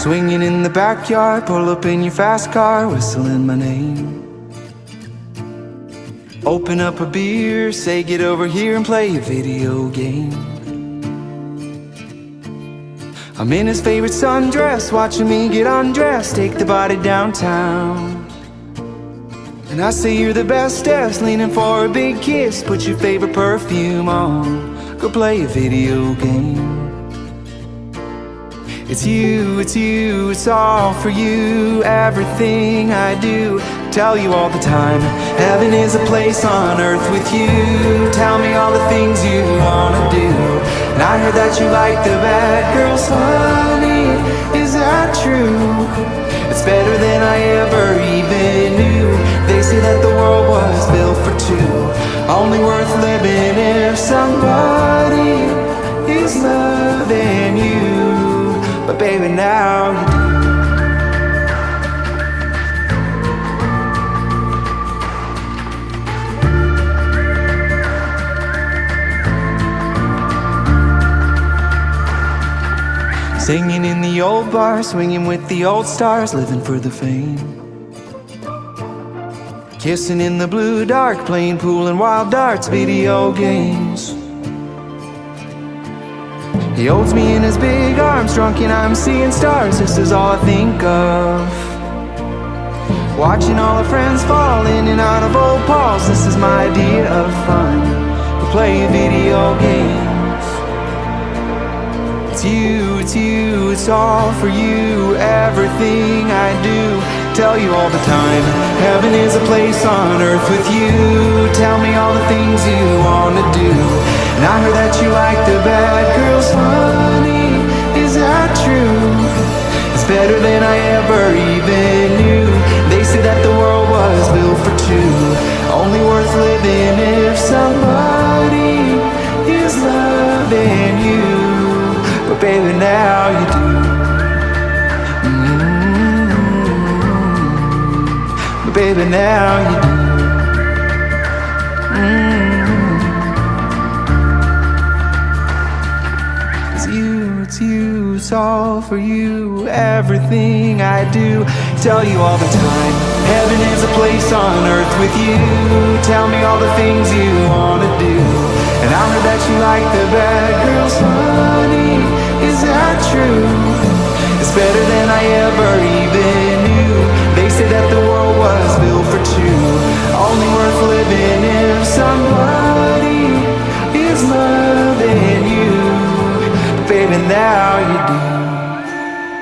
Swinging in the backyard, pull up in your fast car, whistling my name. Open up a beer, say get over here and play a video game. I'm in his favorite sundress, watching me get undressed, take the body downtown. And I say you're the bestest, leaning for a big kiss, put your favorite perfume on, go play a video game. It's you, it's all for you, everything I do, tell you all the time, heaven is a place on earth with you, tell me all the things you wanna do. And I heard that you like the bad girls, honey, is that true? It's better than I ever even knew. They say that the world was built for two, only worth living if somebody is loving you. But baby, now you do. Singing in the old bar, swinging with the old stars, living for the fame. Kissing in the blue dark, playing pool and wild darts, video games. He holds me in his big arms, drunk and I'm seeing stars, this is all I think of. Watching all our friends fall in and out of old Pauls, this is my idea of fun. We'll play video games. It's you, it's all for you, everything I do, tell you all the time, heaven is a place on earth with you, tell me all the things you wanna do. And I heard that you like the bad girls, honey, is that true? It's better than I ever even knew. They say that the world was built for two, only worth living if somebody is loving you. But baby, now you do. But baby, now you do. It's you, it's all for you, everything I do, tell you all the time, heaven is a place on earth with you, tell me all the things you wanna do. And I heard that you like the bad girls, honey, is that true? It's better than I ever even knew. They say that the world was built for two, only worth living if somebody is loving you. Baby, now you do.